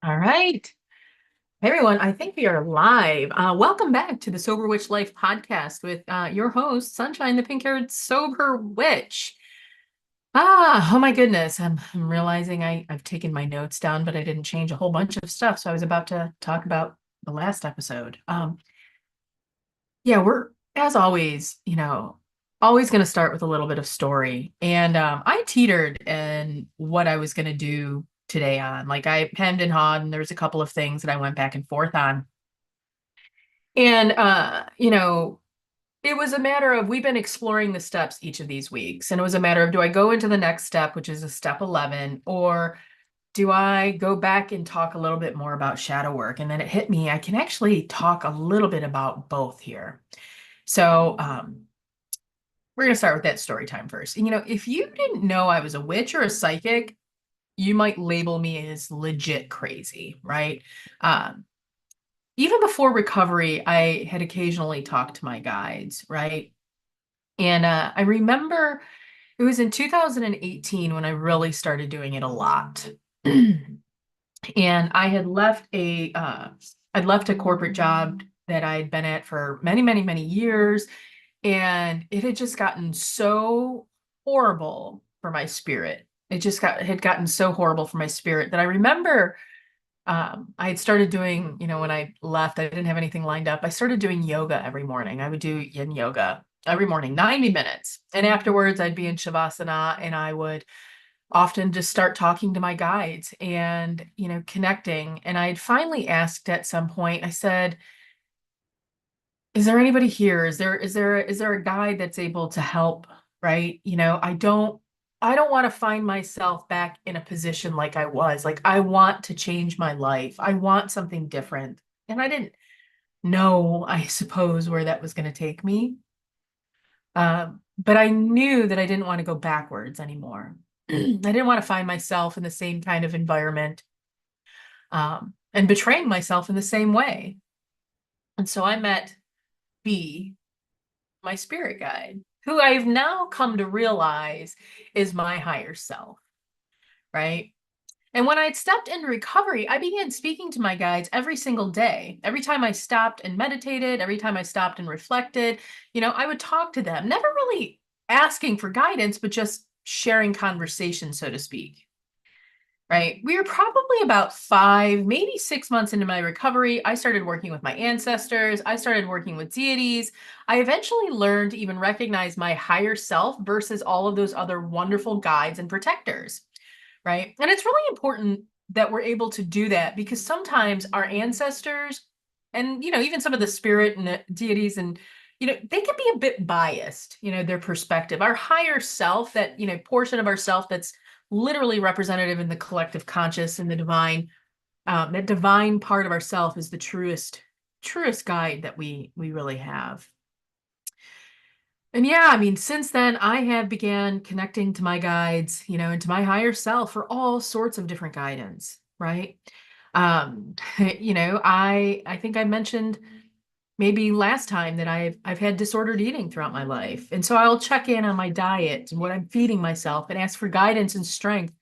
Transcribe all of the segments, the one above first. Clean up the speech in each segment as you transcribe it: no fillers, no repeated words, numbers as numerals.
All right. Hey, everyone. I think we are live. Welcome back to the Sober Witch Life podcast with your host, Sunshine, the pink-haired sober witch. Oh my goodness. I'm realizing I've taken my notes down, but I didn't change a whole bunch of stuff. So I was about to talk about the last episode. Yeah, we're, as always, always going to start with a little bit of story. And I teetered in what I was going to do today on. Like I hemmed and hawed, and there was a couple of things that I went back and forth on. And it was a matter of we've been exploring the steps each of these weeks. And it was a matter of do I go into the next step, which is a step 11, or do I go back and talk a little bit more about shadow work? And then it hit me, I can actually talk a little bit about both here. So we're going to start with that story time first. If you didn't know I was a witch or a psychic, you might label me as legit crazy, right? Um, Even before recovery, I had occasionally talked to my guides, right? And I remember it was in 2018 when I really started doing it a lot. And I'd left a corporate job that I'd been at for many, many, many years, and it had just gotten so horrible for my spirit. Had gotten so horrible for my spirit that I remember I had started doing, when I left, I didn't have anything lined up. I started doing yoga every morning. I would do yin yoga every morning, 90 minutes. And afterwards, I'd be in Shavasana and I would often just start talking to my guides and, connecting. And I had finally asked at some point, I said, is there anybody here? Is there a guide that's able to help? Right? I don't want to find myself back in a position like I was. Like I want to change my life. I want something different. And I didn't know, I suppose, where that was going to take me. But I knew that I didn't want to go backwards anymore. I didn't want to find myself in the same kind of environment, and betraying myself in the same way. And so I met B, my spirit guide, who I've now come to realize is my higher self, right? And when I'd stepped into recovery, I began speaking to my guides every single day. Every time I stopped and meditated, every time I stopped and reflected, I would talk to them, never really asking for guidance, but just sharing conversation, so to speak. Right. We were probably about 5, maybe 6 months into my recovery. I started working with my ancestors. I started working with deities. I eventually learned to even recognize my higher self versus all of those other wonderful guides and protectors. Right. And it's really important that we're able to do that because sometimes our ancestors and, even some of the spirit and the deities and, they can be a bit biased, their perspective. Our higher self, that, portion of ourself that's literally representative in the collective conscious and the divine, that divine part of ourself is the truest guide that we really have. And yeah, I mean, since then I have began connecting to my guides, and to my higher self for all sorts of different guidance, right? I think I mentioned maybe last time that I've had disordered eating throughout my life. And so I'll check in on my diet and what I'm feeding myself and ask for guidance and strength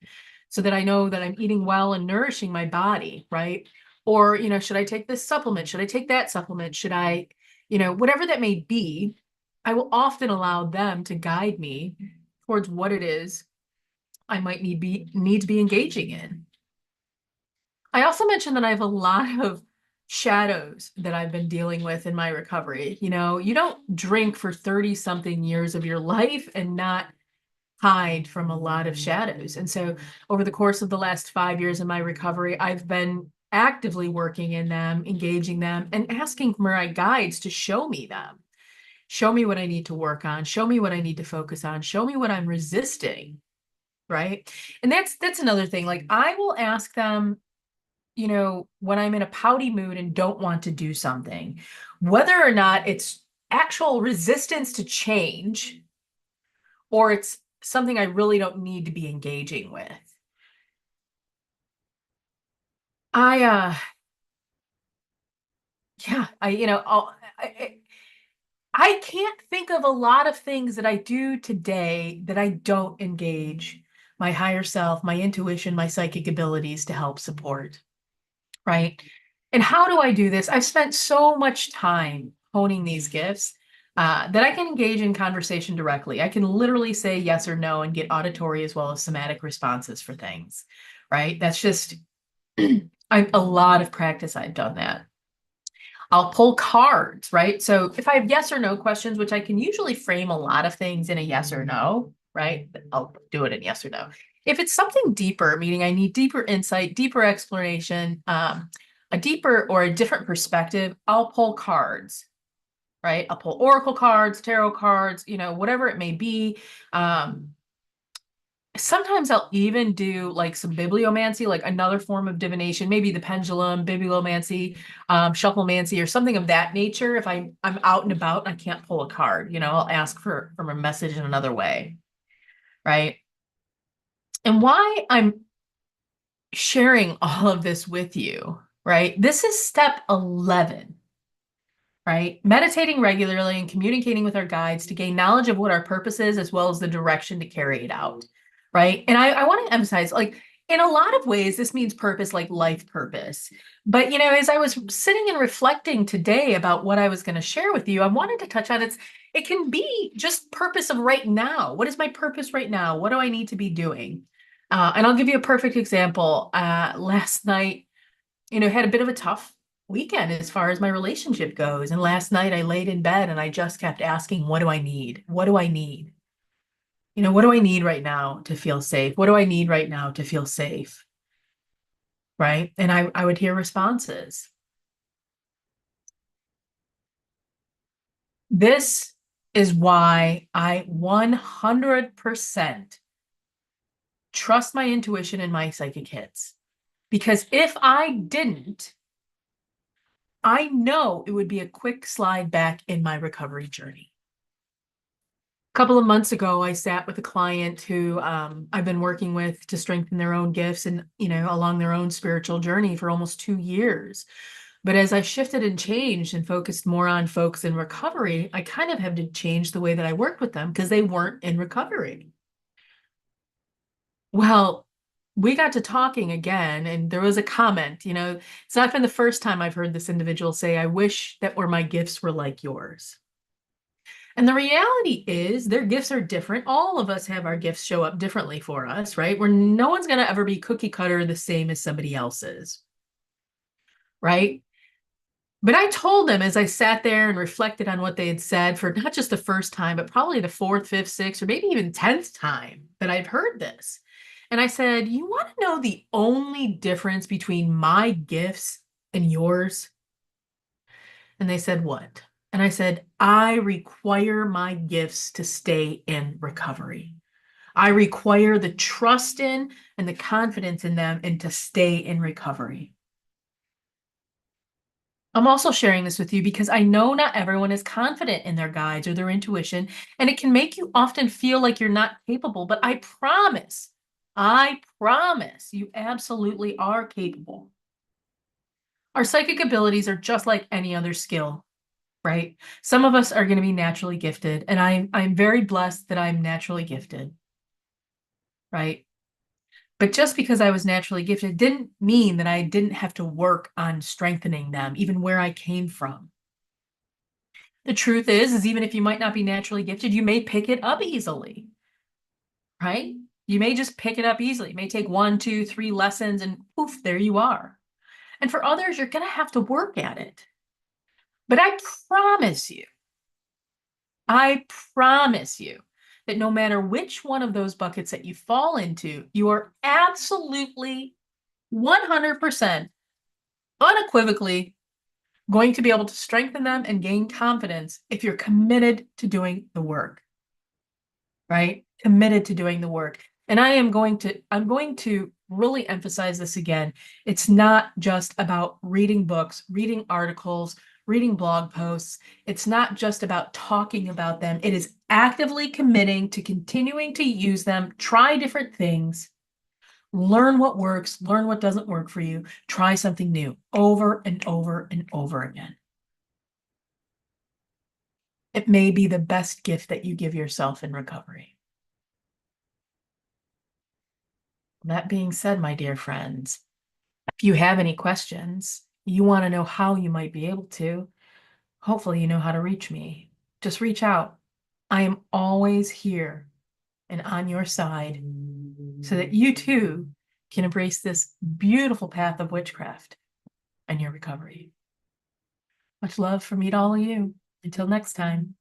so that I know that I'm eating well and nourishing my body, right? Or, should I take this supplement? Should I take that supplement? Should I, whatever that may be, I will often allow them to guide me towards what it is I might need to be engaging in. I also mentioned that I have a lot of shadows that I've been dealing with in my recovery. You don't drink for 30 something years of your life and not hide from a lot of shadows. And so over the course of the last 5 years in my recovery, I've been actively working in them, engaging them, and asking my guides to show me them. Show me what I need to work on. Show me what I need to focus on. Show me what I'm resisting. Right. And that's another thing. Like I will ask them, when I'm in a pouty mood and don't want to do something, whether or not it's actual resistance to change or it's something I really don't need to be engaging with. I yeah, I can't think of a lot of things that I do today that I don't engage my higher self, my intuition, my psychic abilities to help support. right? And how do I do this? I've spent so much time honing these gifts that I can engage in conversation directly. I can literally say yes or no and get auditory as well as somatic responses for things, right? That's just a lot of practice. I've done that. I'll pull cards, right? So if I have yes or no questions, which I can usually frame a lot of things in a yes or no, right? I'll do it in yes or no. If it's something deeper, meaning I need deeper insight, deeper explanation, a deeper or a different perspective, I'll pull cards, right? I'll pull oracle cards, tarot cards, whatever it may be. Sometimes I'll even do like some bibliomancy, like another form of divination, maybe the pendulum, bibliomancy, shufflemancy, or something of that nature. If I'm out and about and I can't pull a card, I'll ask for from a message in another way, right? And why I'm sharing all of this with you, right? This is step 11, right? Meditating regularly and communicating with our guides to gain knowledge of what our purpose is, as well as the direction to carry it out, right? And I want to emphasize, like, in a lot of ways, this means purpose, like life purpose. But, as I was sitting and reflecting today about what I was going to share with you, I wanted to touch on it can be just purpose of right now. What is my purpose right now? What do I need to be doing? And I'll give you a perfect example. Last night, had a bit of a tough weekend as far as my relationship goes. And last night I laid in bed and I just kept asking, what do I need? What do I need? What do I need right now to feel safe? What do I need right now to feel safe? Right. And I would hear responses. This is why I 100% trust my intuition and my psychic hits. Because if I didn't, I know it would be a quick slide back in my recovery journey. A couple of months ago, I sat with a client who I've been working with to strengthen their own gifts and, along their own spiritual journey for almost 2 years. But as I shifted and changed and focused more on folks in recovery, I kind of had to change the way that I worked with them because they weren't in recovery. Well, we got to talking again, and there was a comment, it's not been the first time I've heard this individual say, I wish that were my gifts were like yours. And the reality is their gifts are different. All of us have our gifts show up differently for us, right? Where no one's going to ever be cookie cutter the same as somebody else's, right? But I told them as I sat there and reflected on what they had said for not just the first time, but probably the fourth, fifth, sixth, or maybe even 10th time that I've heard this. And I said, you want to know the only difference between my gifts and yours? And they said, what? And I said, I require my gifts to stay in recovery. I require the trust in and the confidence in them and to stay in recovery. I'm also sharing this with you because I know not everyone is confident in their guides or their intuition, and it can make you often feel like you're not capable, but I promise you absolutely are capable. Our psychic abilities are just like any other skill, right? Some of us are going to be naturally gifted, and I'm very blessed that I'm naturally gifted, right? But just because I was naturally gifted didn't mean that I didn't have to work on strengthening them, even where I came from. The truth is even if you might not be naturally gifted, you may pick it up easily, right? You may just pick it up easily. It may take 1, 2, 3 lessons and poof, there you are. And for others, you're going to have to work at it. But I promise you that no matter which one of those buckets that you fall into, you are absolutely 100% unequivocally going to be able to strengthen them and gain confidence if you're committed to doing the work, right? Committed to doing the work. And I'm going to really emphasize this again. It's not just about reading books, reading articles, reading blog posts. It's not just about talking about them. It is actively committing to continuing to use them, try different things, learn what works, learn what doesn't work for you, try something new over and over and over again. It may be the best gift that you give yourself in recovery. That being said, my dear friends, If you have any questions, you want to know how you might be able to, hopefully you know how to reach me. Just reach out. I am always here and on your side so that you too can embrace this beautiful path of witchcraft and your recovery. Much love from me to all of you. Until next time.